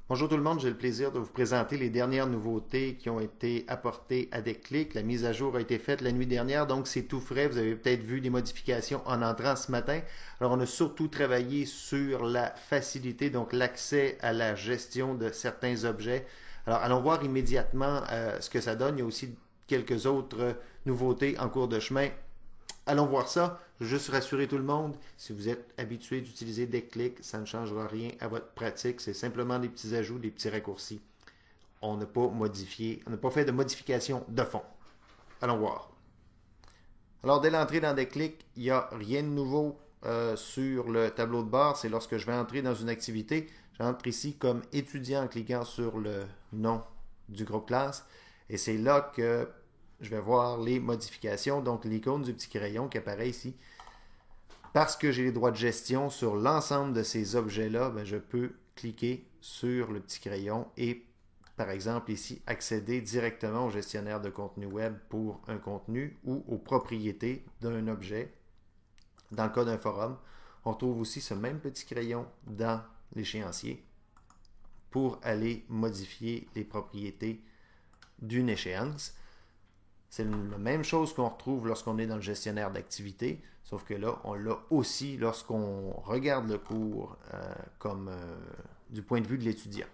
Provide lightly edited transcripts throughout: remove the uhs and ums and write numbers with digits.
Bonjour tout le monde, j'ai le plaisir de vous présenter les dernières nouveautés qui ont été apportées à Déclic. La mise à jour a été faite la nuit dernière, donc c'est tout frais. Vous avez peut-être vu des modifications en entrant ce matin. Alors on a surtout travaillé sur la facilité, donc l'accès à la gestion de certains objets. Alors allons voir immédiatement ce que ça donne. Il y a aussi quelques autres nouveautés en cours de chemin. Allons voir ça. Je veux juste rassurer tout le monde, si vous êtes habitué d'utiliser des clics, ça ne changera rien à votre pratique. C'est simplement des petits ajouts, des petits raccourcis. On n'a pas modifié, on n'a pas fait de modification de fond. Allons voir. Alors, dès l'entrée dans des clics, il n'y a rien de nouveau sur le tableau de bord. C'est lorsque je vais entrer dans une activité, j'entre ici comme étudiant en cliquant sur le nom du groupe classe. Et c'est là que je vais voir les modifications. Donc, l'icône du petit crayon qui apparaît ici. Parce que j'ai les droits de gestion sur l'ensemble de ces objets-là, ben, je peux cliquer sur le petit crayon et, par exemple, ici, accéder directement au gestionnaire de contenu web pour un contenu ou aux propriétés d'un objet. Dans le cas d'un forum, on retrouve aussi ce même petit crayon dans l'échéancier pour aller modifier les propriétés d'une échéance. C'est la même chose qu'on retrouve lorsqu'on est dans le gestionnaire d'activité, sauf que là, on l'a aussi lorsqu'on regarde le cours comme du point de vue de l'étudiant.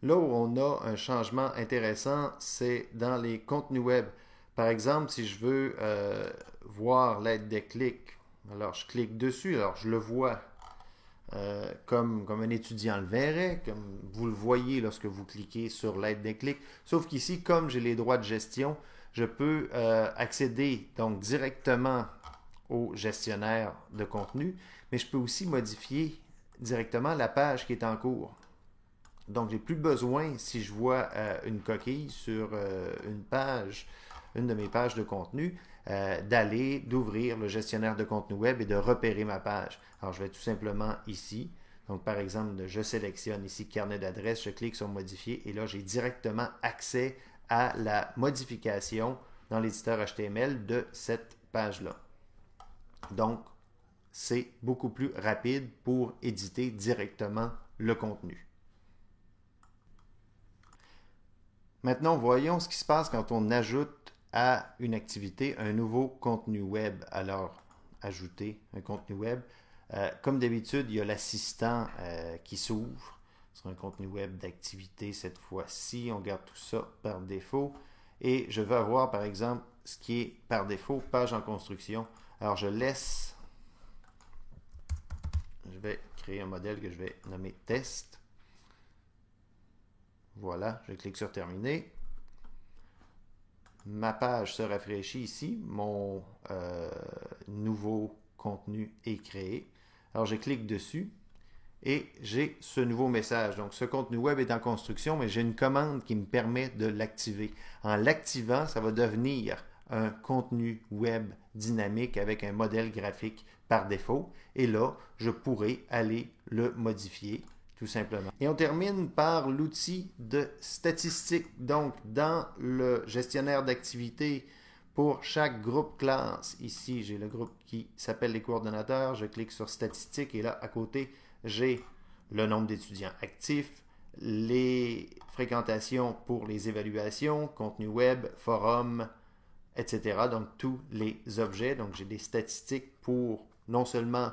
Là où on a un changement intéressant, c'est dans les contenus web. Par exemple, si je veux voir l'aide des clics, alors je clique dessus, alors je le vois comme un étudiant le verrait, comme vous le voyez lorsque vous cliquez sur l'aide des clics. Sauf qu'ici, comme j'ai les droits de gestion, je peux accéder donc directement au gestionnaire de contenu, mais je peux aussi modifier directement la page qui est en cours. Donc, j'ai plus besoin, si je vois une coquille sur une page, une de mes pages de contenu, d'ouvrir le gestionnaire de contenu web et de repérer ma page. Alors, je vais tout simplement ici. Donc, par exemple, je sélectionne ici carnet d'adresse, je clique sur modifier et là, j'ai directement accès à la modification dans l'éditeur HTML de cette page-là. Donc, c'est beaucoup plus rapide pour éditer directement le contenu. Maintenant, voyons ce qui se passe quand on ajoute à une activité un nouveau contenu web. Alors, ajouter un contenu web. Comme d'habitude, il y a l'assistant qui s'ouvre sur un contenu web d'activité cette fois-ci. On garde tout ça par défaut. Et je veux avoir, par exemple, ce qui est par défaut, page en construction. Alors, je vais créer un modèle que je vais nommer test. Voilà, je clique sur terminer. Ma page se rafraîchit ici. Mon nouveau contenu est créé. Alors, je clique dessus et j'ai ce nouveau message. Donc, ce contenu web est en construction, mais j'ai une commande qui me permet de l'activer. En l'activant, ça va devenir un contenu web dynamique avec un modèle graphique par défaut. Et là, je pourrai aller le modifier tout simplement. Et on termine par l'outil de statistique. Donc, dans le gestionnaire d'activité, pour chaque groupe classe, ici, j'ai le groupe qui s'appelle les coordonnateurs. Je clique sur statistiques et là, à côté, j'ai le nombre d'étudiants actifs, les fréquentations pour les évaluations, contenu web, forum, etc. Donc, tous les objets. Donc, j'ai des statistiques pour non seulement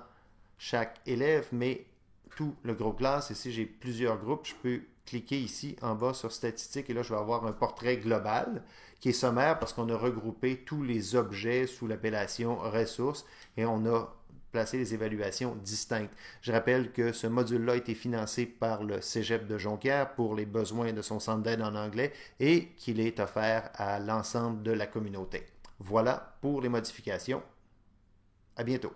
chaque élève, mais tout le groupe classe. Et si j'ai plusieurs groupes, je peux cliquer ici en bas sur statistiques et là, je vais avoir un portrait global qui est sommaire parce qu'on a regroupé tous les objets sous l'appellation ressources et on a placé les évaluations distinctes. Je rappelle que ce module-là a été financé par le Cégep de Jonquière pour les besoins de son centre d'aide en anglais et qu'il est offert à l'ensemble de la communauté. Voilà pour les modifications. À bientôt.